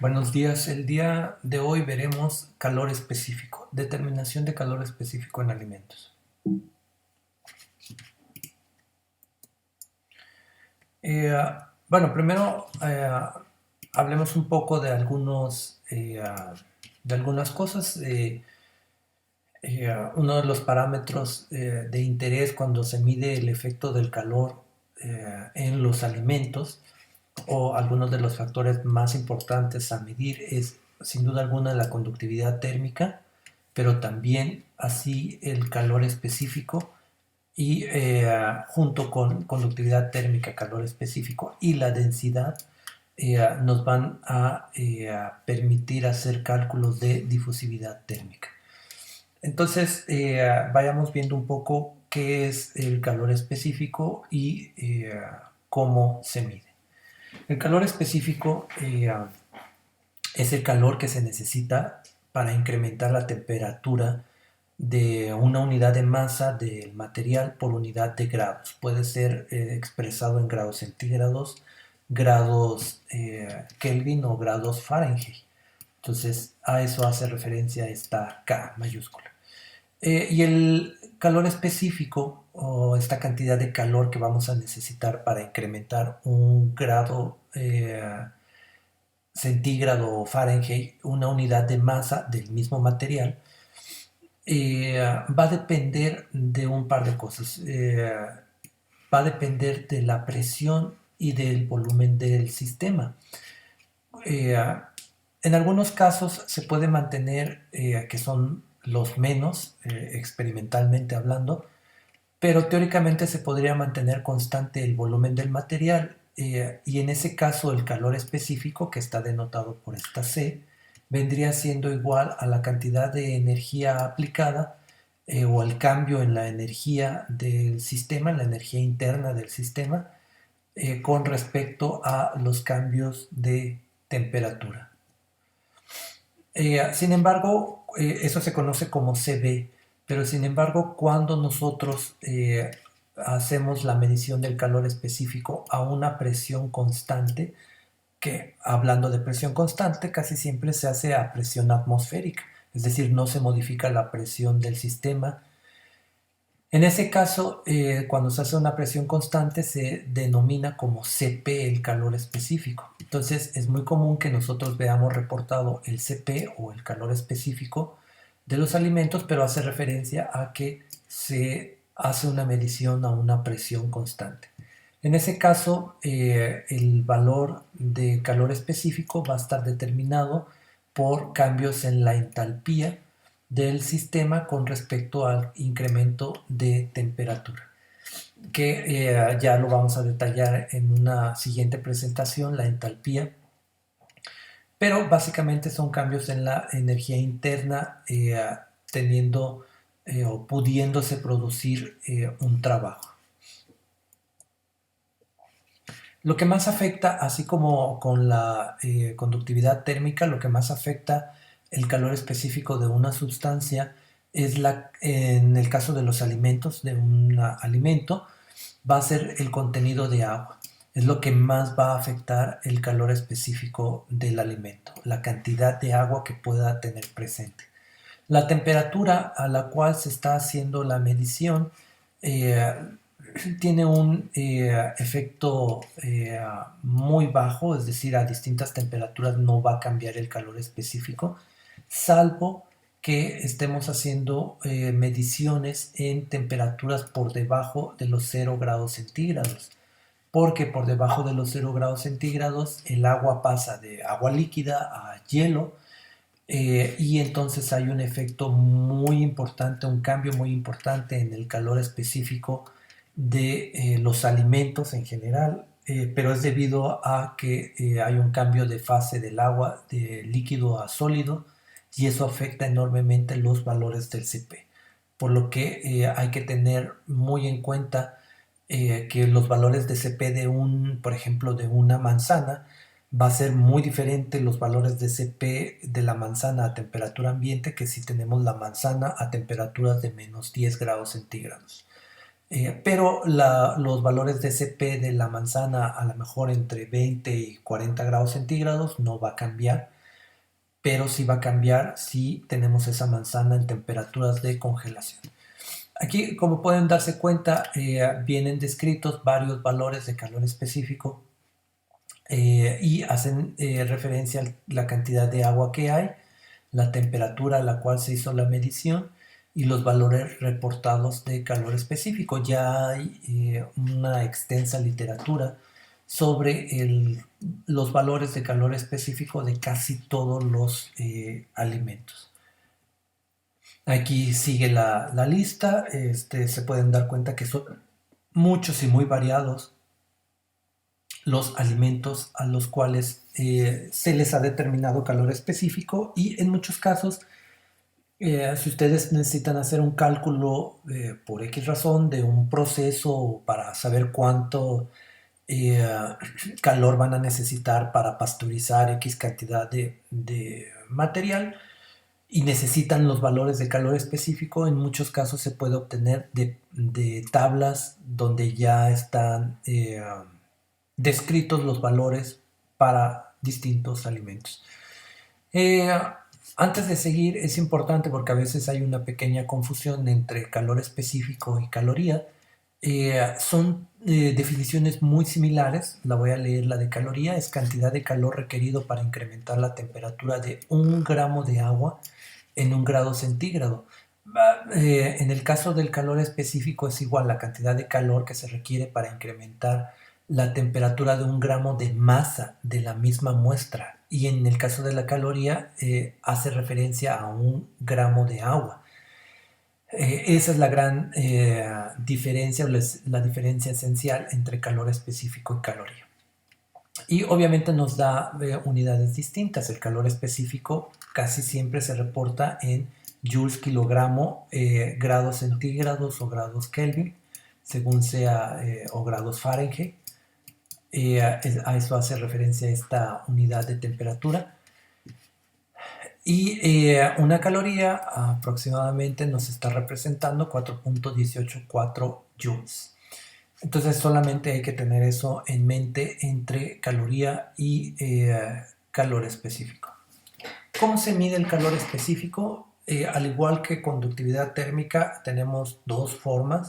Buenos días. El día de hoy veremos calor específico, determinación de calor específico en alimentos. Primero hablemos un poco de de algunas cosas. Uno de los parámetros de interés cuando se mide el efecto del calor en los alimentos o algunos de los factores más importantes a medir es sin duda alguna la conductividad térmica, pero también así el calor específico y junto con conductividad térmica, calor específico y la densidad nos van a permitir hacer cálculos de difusividad térmica. Entonces, vayamos viendo un poco qué es el calor específico y cómo se mide. El calor específico es el calor que se necesita para incrementar la temperatura de una unidad de masa del material por unidad de grados. Puede ser expresado en grados centígrados, grados Kelvin o grados Fahrenheit. Entonces a eso hace referencia esta K mayúscula. Y el calor específico o esta cantidad de calor que vamos a necesitar para incrementar un grado centígrado o Fahrenheit, una unidad de masa del mismo material, va a depender de un par de cosas. Va a depender de la presión y del volumen del sistema. Eh, en algunos casos se puede mantener, que son los menos, experimentalmente hablando, pero teóricamente se podría mantener constante el volumen del material y en ese caso el calor específico, que está denotado por esta C, vendría siendo igual a la cantidad de energía aplicada o al cambio en la energía del sistema, en la energía interna del sistema, con respecto a los cambios de temperatura. Sin embargo, eso se conoce como CB, pero sin embargo, cuando nosotros hacemos la medición del calor específico a una presión constante, que hablando de presión constante, casi siempre se hace a presión atmosférica, es decir, no se modifica la presión del sistema. En ese caso, cuando se hace una presión constante, se denomina como CP el calor específico. Entonces, es muy común que nosotros veamos reportado el CP o el calor específico de los alimentos, pero hace referencia a que se hace una medición a una presión constante. En ese caso, el valor de calor específico va a estar determinado por cambios en la entalpía del sistema con respecto al incremento de temperatura, que ya lo vamos a detallar en una siguiente presentación, la entalpía, pero básicamente son cambios en la energía interna teniendo o pudiéndose producir un trabajo. Lo que más afecta, así como con la conductividad térmica, lo que más afecta el calor específico de una sustancia es en el caso de los alimentos, de un alimento, va a ser el contenido de agua. Es lo que más va a afectar el calor específico del alimento, la cantidad de agua que pueda tener presente. La temperatura a la cual se está haciendo la medición eh, tiene un efecto muy bajo, es decir, a distintas temperaturas no va a cambiar el calor específico, salvo que estemos haciendo mediciones en temperaturas por debajo de los 0 grados centígrados, porque por debajo de los 0 grados centígrados el agua pasa de agua líquida a hielo, y entonces hay un efecto muy importante, un cambio muy importante en el calor específico de los alimentos en general, pero es debido a que hay un cambio de fase del agua de líquido a sólido y eso afecta enormemente los valores del CP, por lo que hay que tener muy en cuenta que los valores de CP por ejemplo, de una manzana, va a ser muy diferente los valores de CP de la manzana a temperatura ambiente que si tenemos la manzana a temperaturas de menos 10 grados centígrados. Pero los valores de CP de la manzana a lo mejor entre 20 y 40 grados centígrados no va a cambiar, pero sí va a cambiar si tenemos esa manzana en temperaturas de congelación. Aquí, como pueden darse cuenta, vienen descritos varios valores de calor específico y hacen referencia a la cantidad de agua que hay, la temperatura a la cual se hizo la medición y los valores reportados de calor específico. Ya hay una extensa literatura sobre los valores de calor específico de casi todos los alimentos. Aquí sigue la lista, se pueden dar cuenta que son muchos y muy variados los alimentos a los cuales se les ha determinado calor específico y en muchos casos, si ustedes necesitan hacer un cálculo por X razón de un proceso para saber cuánto eh, calor van a necesitar para pasteurizar X cantidad de material, y necesitan los valores de calor específico, en muchos casos se puede obtener de tablas donde ya están descritos los valores para distintos alimentos. Eh, Antes de seguir, es importante porque a veces hay una pequeña confusión entre calor específico y caloría. Son definiciones muy similares. La voy a leer. La de caloría es cantidad de calor requerido para incrementar la temperatura de 1 gramo de agua en 1 grado centígrado. En el caso del calor específico es igual la cantidad de calor que se requiere para incrementar la temperatura de 1 gramo de masa de la misma muestra. Y en el caso de la caloría hace referencia a 1 gramo de agua. Esa es la gran diferencia, o la diferencia esencial entre calor específico y caloría. Y obviamente nos da unidades distintas. El calor específico casi siempre se reporta en joules kilogramo, grados centígrados o grados Kelvin, según sea, o grados Fahrenheit. A eso hace referencia esta unidad de temperatura. Y una caloría aproximadamente nos está representando 4.184 joules. Entonces solamente hay que tener eso en mente entre caloría y calor específico. ¿Cómo se mide el calor específico? Al igual que conductividad térmica, tenemos dos formas.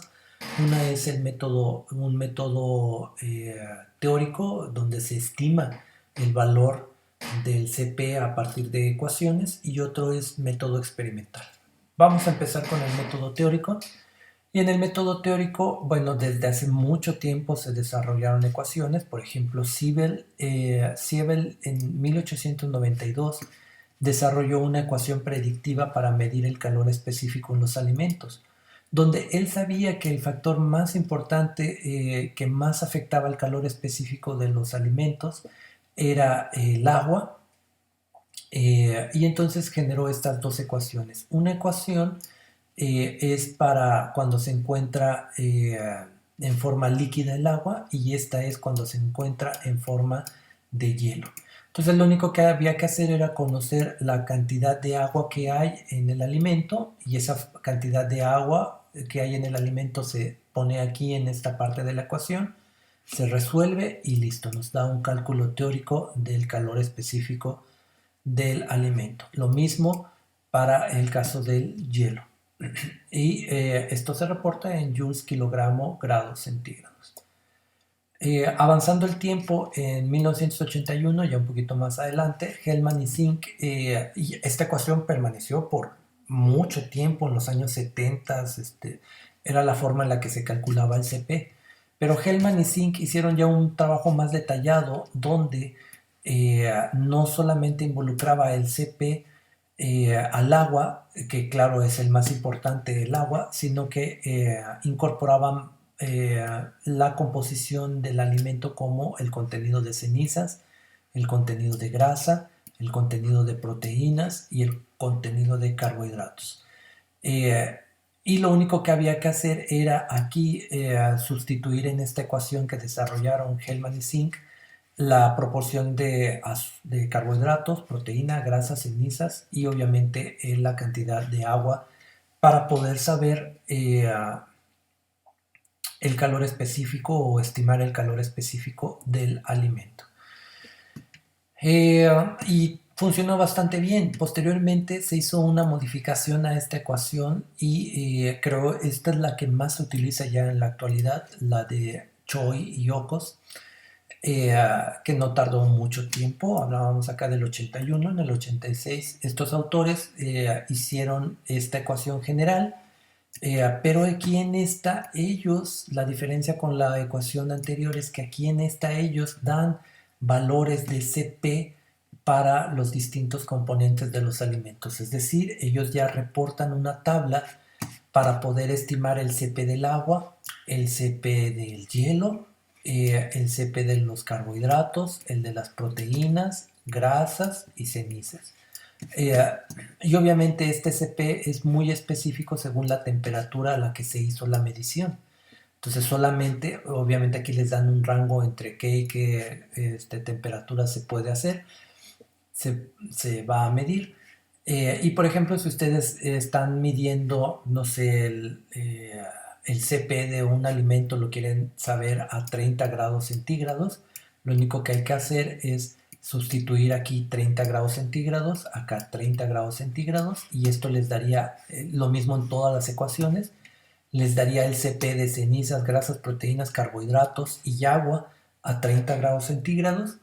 Una es un método teórico donde se estima el valor del CP a partir de ecuaciones, y otro es método experimental. Vamos a empezar con el método teórico. Y en el método teórico, bueno, desde hace mucho tiempo se desarrollaron ecuaciones. Por ejemplo, Siebel en 1892 desarrolló una ecuación predictiva para medir el calor específico en los alimentos, donde él sabía que el factor más importante que más afectaba el calor específico de los alimentos era el agua, y entonces generó estas dos ecuaciones. Una ecuación es para cuando se encuentra en forma líquida el agua, y esta es cuando se encuentra en forma de hielo. Entonces lo único que había que hacer era conocer la cantidad de agua que hay en el alimento, y esa cantidad de agua que hay en el alimento se pone aquí en esta parte de la ecuación, se resuelve y listo, nos da un cálculo teórico del calor específico del alimento. Lo mismo para el caso del hielo. Y esto se reporta en joules kilogramo grados centígrados. Avanzando el tiempo, en 1981, ya un poquito más adelante, Hellman y Zink, y esta ecuación permaneció por mucho tiempo, en los años 70, era la forma en la que se calculaba el CP. Pero Hellman y Zink hicieron ya un trabajo más detallado donde no solamente involucraba el CP al agua, que claro es el más importante el agua, sino que incorporaban la composición del alimento, como el contenido de cenizas, el contenido de grasa, el contenido de proteínas y el contenido de carbohidratos. Y lo único que había que hacer era aquí sustituir en esta ecuación que desarrollaron Hellman y Zink la proporción de carbohidratos, proteína, grasas, cenizas y obviamente la cantidad de agua, para poder saber el calor específico o estimar el calor específico del alimento. Y funcionó bastante bien. Posteriormente se hizo una modificación a esta ecuación y creo esta es la que más se utiliza ya en la actualidad, la de Choi y Ocos, que no tardó mucho tiempo. Hablábamos acá del 81, en el 86 estos autores hicieron esta ecuación general, pero aquí en esta ellos, la diferencia con la ecuación anterior es que aquí en esta ellos dan valores de CP para los distintos componentes de los alimentos. Es decir, ellos ya reportan una tabla para poder estimar el CP del agua, el CP del hielo, el CP de los carbohidratos, el de las proteínas, grasas y cenizas. Eh, y obviamente este CP es muy específico según la temperatura a la que se hizo la medición. Entonces solamente, obviamente aquí les dan un rango entre qué y qué temperatura se puede hacer, se va a medir. Y por ejemplo, si ustedes están midiendo, no sé, el CP de un alimento, lo quieren saber a 30 grados centígrados, lo único que hay que hacer es sustituir aquí 30 grados centígrados, acá 30 grados centígrados, y esto les daría lo mismo en todas las ecuaciones, les daría el CP de cenizas, grasas, proteínas, carbohidratos y agua a 30 grados centígrados.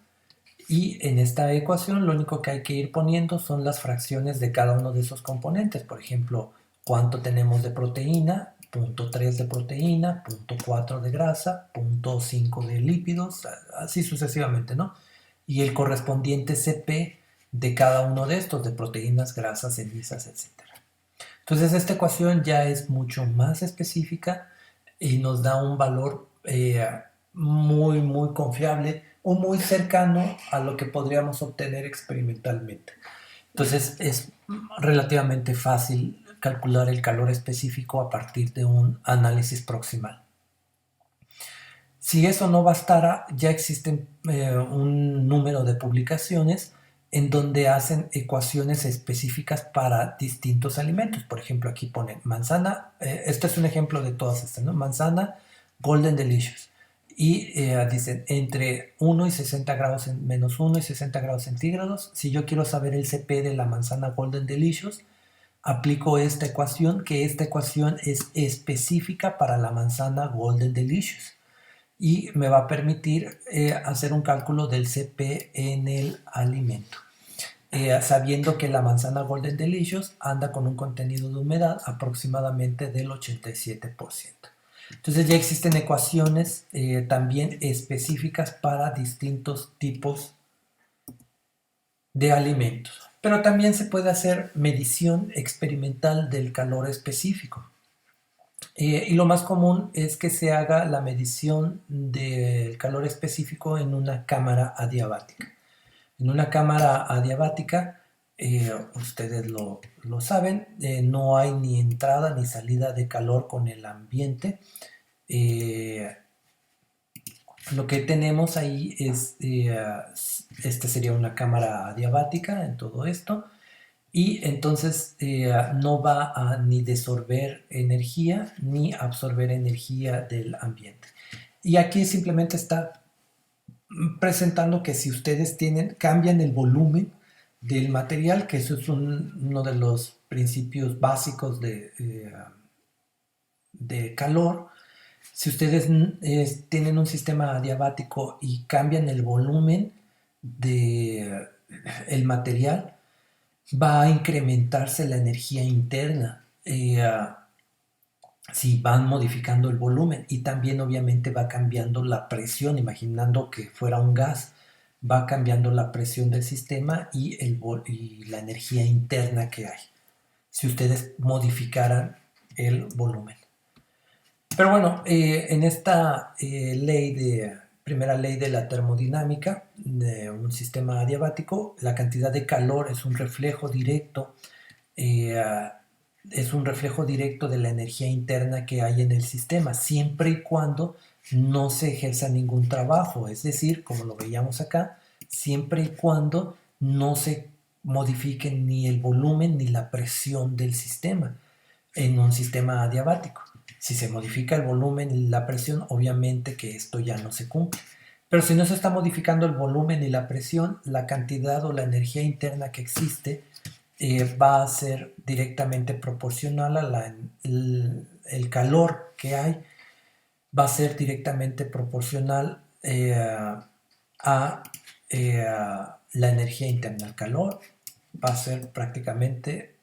Y en esta ecuación lo único que hay que ir poniendo son las fracciones de cada uno de esos componentes. Por ejemplo, cuánto tenemos de proteína, 0.3 de proteína, 0.4 de grasa, 0.5 de lípidos, así sucesivamente, ¿no? Y el correspondiente CP de cada uno de estos, de proteínas, grasas, cenizas, etc. Entonces esta ecuación ya es mucho más específica y nos da un valor muy, muy confiable o muy cercano a lo que podríamos obtener experimentalmente. Entonces es relativamente fácil calcular el calor específico a partir de un análisis proximal. Si eso no bastara, ya existen un número de publicaciones en donde hacen ecuaciones específicas para distintos alimentos. Por ejemplo, aquí ponen manzana, este es un ejemplo de todas estas, ¿no? Manzana Golden Delicious. Y dicen entre 1 y 60 grados, menos 1 y 60 grados centígrados. Si yo quiero saber el CP de la manzana Golden Delicious, aplico esta ecuación, que esta ecuación es específica para la manzana Golden Delicious y me va a permitir hacer un cálculo del CP en el alimento. Sabiendo que la manzana Golden Delicious anda con un contenido de humedad aproximadamente del 87%. Entonces ya existen ecuaciones también específicas para distintos tipos de alimentos. Pero también se puede hacer medición experimental del calor específico. Y lo más común es que se haga la medición del calor específico en una cámara adiabática. En una cámara adiabática, ustedes lo saben, no hay ni entrada ni salida de calor con el ambiente. Lo que tenemos ahí es, sería una cámara adiabática en todo esto. Y entonces no va a ni desorber energía ni absorber energía del ambiente. Y aquí simplemente está presentando que si ustedes cambian el volumen del material, que eso es uno de los principios básicos de calor, si ustedes tienen un sistema adiabático y cambian el volumen del material, va a incrementarse la energía interna si van modificando el volumen, y también obviamente va cambiando la presión, imaginando que fuera un gas, va cambiando la presión del sistema y la energía interna que hay, si ustedes modificaran el volumen. Pero bueno, en esta primera ley de la termodinámica de un sistema adiabático, la cantidad de calor es un reflejo directo, de la energía interna que hay en el sistema, siempre y cuando no se ejerza ningún trabajo, es decir, como lo veíamos acá, siempre y cuando no se modifique ni el volumen ni la presión del sistema en un sistema adiabático. Si se modifica el volumen y la presión, obviamente que esto ya no se cumple. Pero si no se está modificando el volumen y la presión, la cantidad o la energía interna que existe va a ser directamente proporcional a el calor que hay, va a ser directamente proporcional a la energía interna. El calor va a ser prácticamente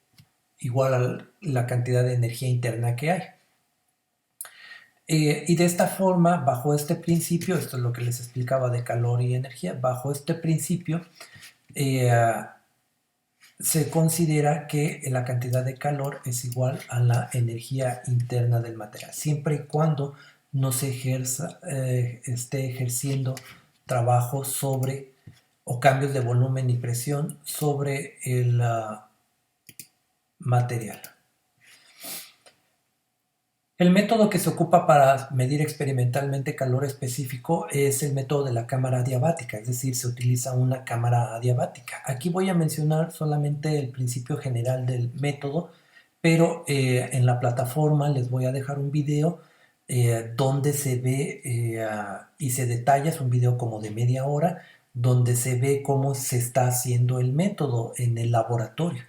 igual a la cantidad de energía interna que hay. Y de esta forma, bajo este principio, esto es lo que les explicaba de calor y energía, bajo este principio eh, se considera que la cantidad de calor es igual a la energía interna del material, siempre y cuando no se esté ejerciendo trabajo sobre o cambios de volumen y presión sobre el material. El método que se ocupa para medir experimentalmente calor específico es el método de la cámara adiabática, es decir, se utiliza una cámara adiabática. Aquí voy a mencionar solamente el principio general del método, pero en la plataforma les voy a dejar un video donde se ve y se detalla, es un video como de media hora, donde se ve cómo se está haciendo el método en el laboratorio.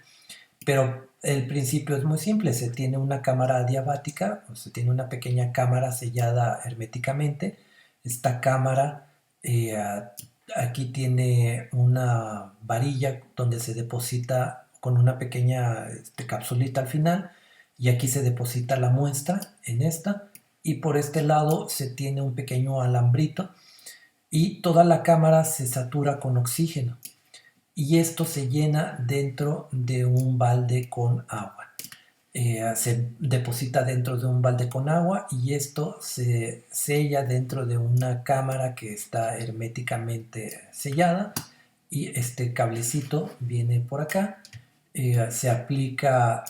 Pero el principio es muy simple, se tiene una cámara adiabática, o se tiene una pequeña cámara sellada herméticamente. Esta cámara eh, aquí tiene una varilla donde se deposita con una pequeña capsulita al final, y aquí se deposita la muestra en esta, y por este lado se tiene un pequeño alambrito y toda la cámara se satura con oxígeno, y esto se llena dentro de un balde con agua. Se deposita dentro de un balde con agua y esto se sella dentro de una cámara que está herméticamente sellada, y este cablecito viene por acá. Se aplica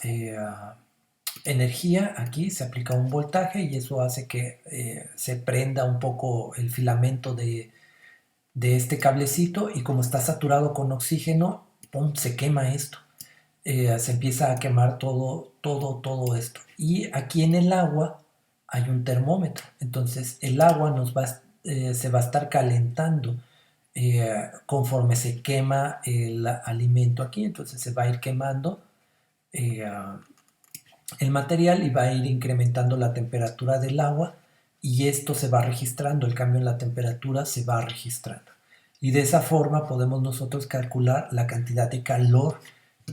energía aquí, se aplica un voltaje y eso hace que se prenda un poco el filamento de este cablecito, y como está saturado con oxígeno, ¡pum!, se quema esto. Se empieza a quemar todo esto. Y aquí en el agua hay un termómetro. Entonces el agua se va a estar calentando conforme se quema el alimento aquí. Entonces se va a ir quemando eh, el material y va a ir incrementando la temperatura del agua, y esto se va registrando, el cambio en la temperatura se va registrando. Y de esa forma podemos nosotros calcular la cantidad de calor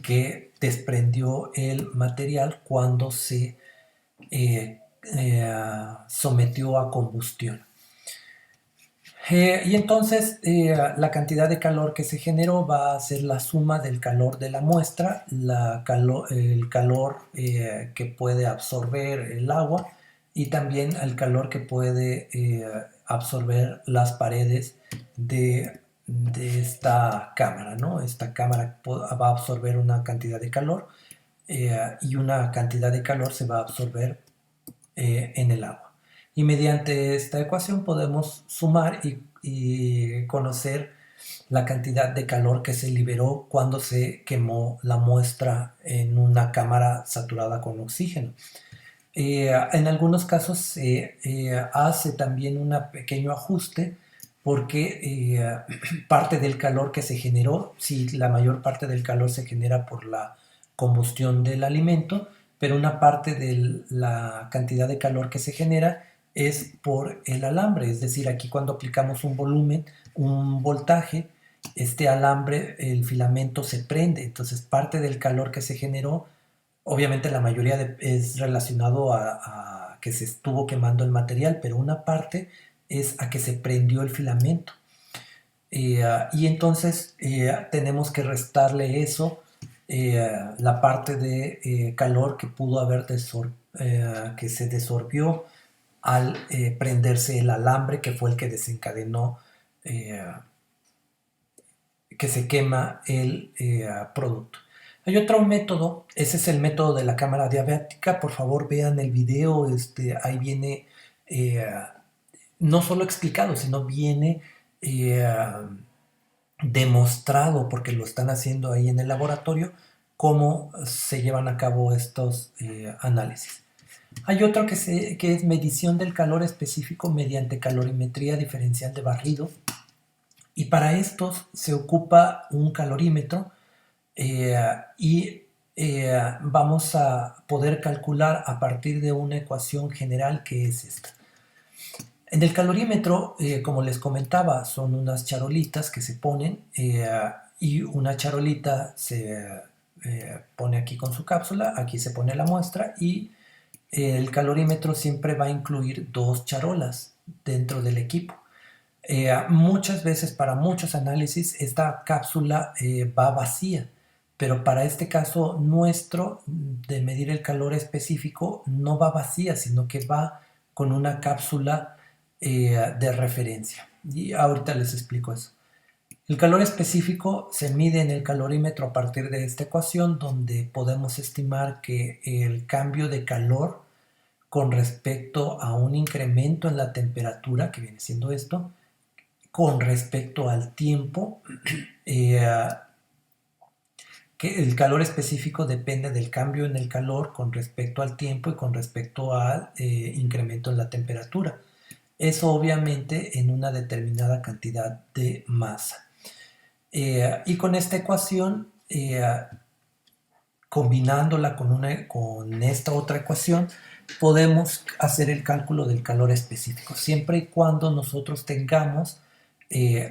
que desprendió el material cuando se sometió a combustión. Y entonces la cantidad de calor que se generó va a ser la suma del calor de la muestra, el calor que puede absorber el agua, y también el calor que puede absorber las paredes de esta cámara, ¿no? Esta cámara va a absorber una cantidad de calor y una cantidad de calor se va a absorber en el agua. Y mediante esta ecuación podemos sumar y conocer la cantidad de calor que se liberó cuando se quemó la muestra en una cámara saturada con oxígeno. En algunos casos se hace también un pequeño ajuste, porque parte del calor que se generó, si la mayor parte del calor se genera por la combustión del alimento, pero una parte de la cantidad de calor que se genera es por el alambre. Es decir, aquí cuando aplicamos un volumen, un voltaje, este alambre, el filamento se prende, entonces parte del calor que se generó, obviamente la mayoría es relacionado a que se estuvo quemando el material, pero una parte es a que se prendió el filamento. Y entonces tenemos que restarle eso, la parte de calor que pudo haber que se desorbió al prenderse el alambre, que fue el que desencadenó que se quema el producto. Hay otro método, ese es el método de la cámara diabética. Por favor vean el video, ahí viene eh, no solo explicado, sino viene eh, demostrado, porque lo están haciendo ahí en el laboratorio, cómo se llevan a cabo estos análisis. Hay otro que es medición del calor específico mediante calorimetría diferencial de barrido, y para estos se ocupa un calorímetro y vamos a poder calcular a partir de una ecuación general que es esta. En el calorímetro, como les comentaba, son unas charolitas que se ponen y una charolita se pone aquí con su cápsula, aquí se pone la muestra y el calorímetro siempre va a incluir dos charolas dentro del equipo. Muchas veces para muchos análisis esta cápsula va vacía, pero para este caso nuestro de medir el calor específico no va vacía, sino que va con una cápsula de referencia. Y ahorita les explico eso. El calor específico se mide en el calorímetro a partir de esta ecuación, donde podemos estimar que el cambio de calor con respecto a un incremento en la temperatura, que viene siendo esto, con respecto al tiempo, que el calor específico depende del cambio en el calor con respecto al tiempo y con respecto al incremento en la temperatura. Eso obviamente en una determinada cantidad de masa. Y con esta ecuación, combinándola con esta otra ecuación, podemos hacer el cálculo del calor específico, siempre y cuando nosotros tengamos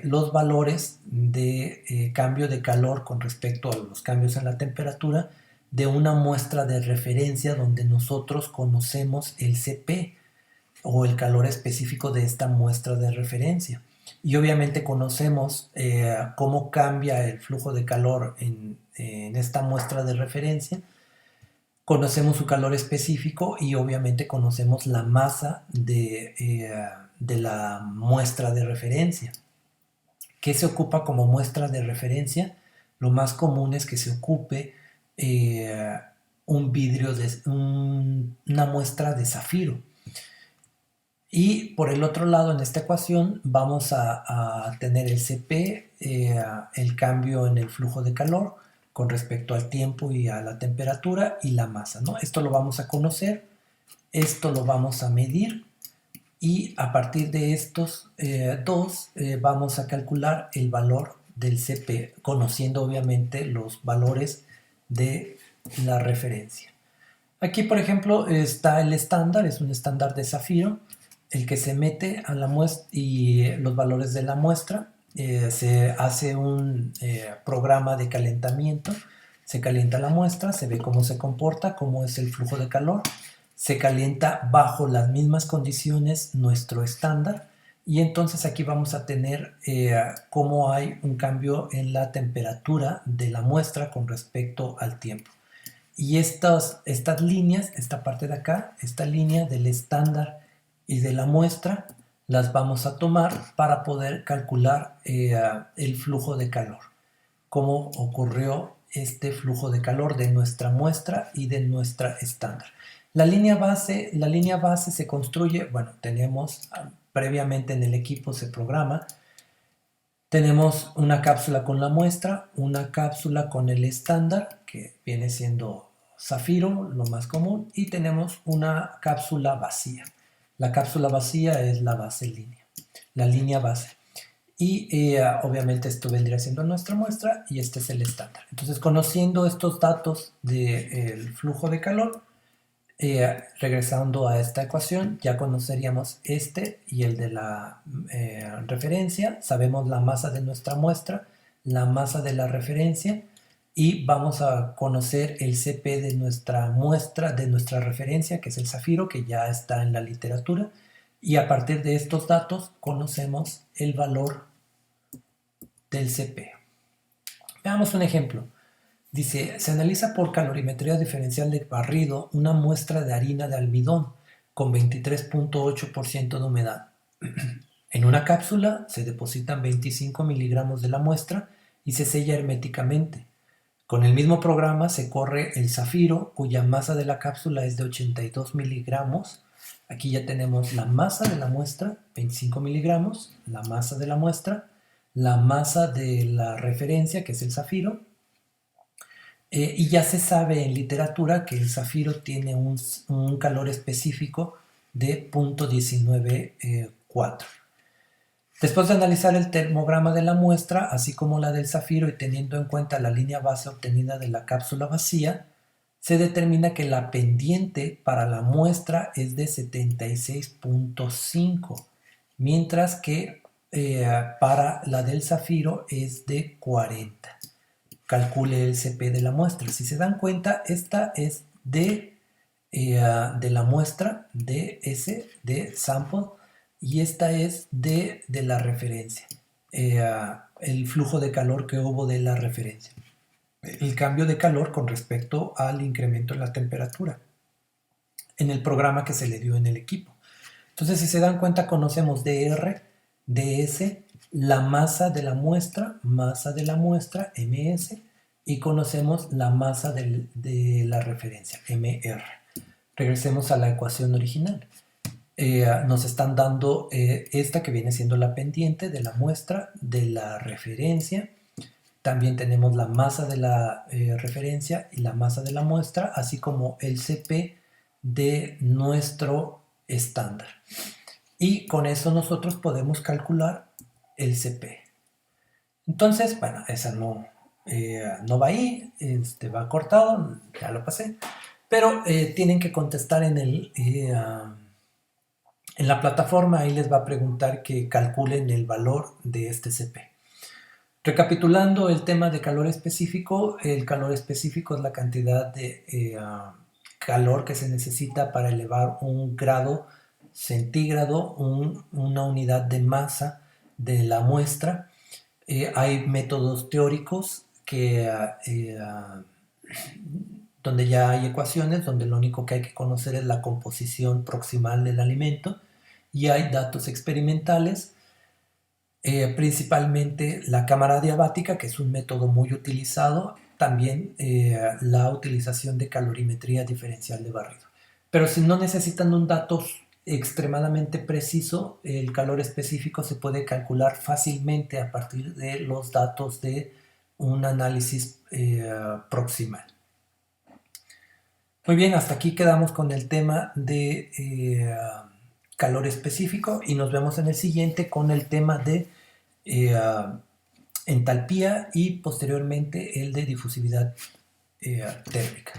los valores de cambio de calor con respecto a los cambios en la temperatura de una muestra de referencia donde nosotros conocemos el CP o el calor específico de esta muestra de referencia. Y obviamente conocemos cómo cambia el flujo de calor en esta muestra de referencia. Conocemos su calor específico y obviamente conocemos la masa de la muestra de referencia. ¿Qué se ocupa como muestra de referencia? Lo más común es que se ocupe un vidrio, una muestra de zafiro. Y por el otro lado, en esta ecuación, vamos a tener el CP, el cambio en el flujo de calor con respecto al tiempo y a la temperatura y la masa, ¿no? Esto lo vamos a conocer, esto lo vamos a medir y a partir de estos dos vamos a calcular el valor del CP, conociendo obviamente los valores de la referencia. Aquí, por ejemplo, está el estándar, es un estándar de zafiro, el que se mete a la muestra y los valores de la muestra. Se hace un programa de calentamiento, se calienta la muestra, se ve cómo se comporta, cómo es el flujo de calor, se calienta bajo las mismas condiciones nuestro estándar y entonces aquí vamos a tener cómo hay un cambio en la temperatura de la muestra con respecto al tiempo. Y estas líneas, esta parte de acá, esta línea del estándar y de la muestra, las vamos a tomar para poder calcular el flujo de calor. Cómo ocurrió este flujo de calor de nuestra muestra y de nuestra estándar. La línea base se construye, bueno, tenemos previamente en el equipo se programa. Tenemos una cápsula con la muestra, una cápsula con el estándar, que viene siendo zafiro, lo más común, y tenemos una cápsula vacía. La cápsula vacía es la base línea, la línea base. Y obviamente esto vendría siendo nuestra muestra y este es el estándar. Entonces, conociendo estos datos del flujo de calor, regresando a esta ecuación, ya conoceríamos este y el de la referencia. Sabemos la masa de nuestra muestra, la masa de la referencia y vamos a conocer el CP de nuestra muestra, de nuestra referencia, que es el zafiro, que ya está en la literatura. Y a partir de estos datos conocemos el valor del CP. Veamos un ejemplo. Dice, se analiza por calorimetría diferencial de barrido una muestra de harina de almidón con 23.8% de humedad. En una cápsula se depositan 25 miligramos de la muestra y se sella herméticamente. Con el mismo programa se corre el zafiro, cuya masa de la cápsula es de 82 miligramos. Aquí ya tenemos la masa de la muestra, 25 miligramos, la masa de la muestra, la masa de la referencia, que es el zafiro, Y ya se sabe en literatura que el zafiro tiene un calor específico de 0.194. Después de analizar el termograma de la muestra, así como la del zafiro y teniendo en cuenta la línea base obtenida de la cápsula vacía, se determina que la pendiente para la muestra es de 76.5, mientras que para la del zafiro es de 40. Calcule el CP de la muestra. Si se dan cuenta, esta es de la muestra, de sample, y esta es de la referencia, el flujo de calor que hubo de la referencia, el cambio de calor con respecto al incremento en la temperatura en el programa que se le dio en el equipo. Entonces, si se dan cuenta, conocemos dr, ds, la masa de la muestra, ms, y conocemos la masa de la referencia, mr. Regresemos a la ecuación original. Nos están dando esta que viene siendo la pendiente de la muestra de la referencia. También tenemos la masa de la referencia y la masa de la muestra, así como el CP de nuestro estándar. Y con eso nosotros podemos calcular el CP. Entonces, bueno, esa no va ahí, va cortado, ya lo pasé. Pero tienen que contestar en la plataforma, ahí les va a preguntar que calculen el valor de este CP. Recapitulando el tema de calor específico, el calor específico es la cantidad de calor que se necesita para elevar un grado centígrado, una unidad de masa de la muestra. Hay métodos teóricos donde ya hay ecuaciones, donde lo único que hay que conocer es la composición proximal del alimento, y hay datos experimentales, principalmente la cámara diabática, que es un método muy utilizado, también la utilización de calorimetría diferencial de barrido. Pero si no necesitan un dato extremadamente preciso, el calor específico se puede calcular fácilmente a partir de los datos de un análisis proximal. Muy bien, hasta aquí quedamos con el tema de calor específico, y nos vemos en el siguiente con el tema de entalpía y posteriormente el de difusividad térmica.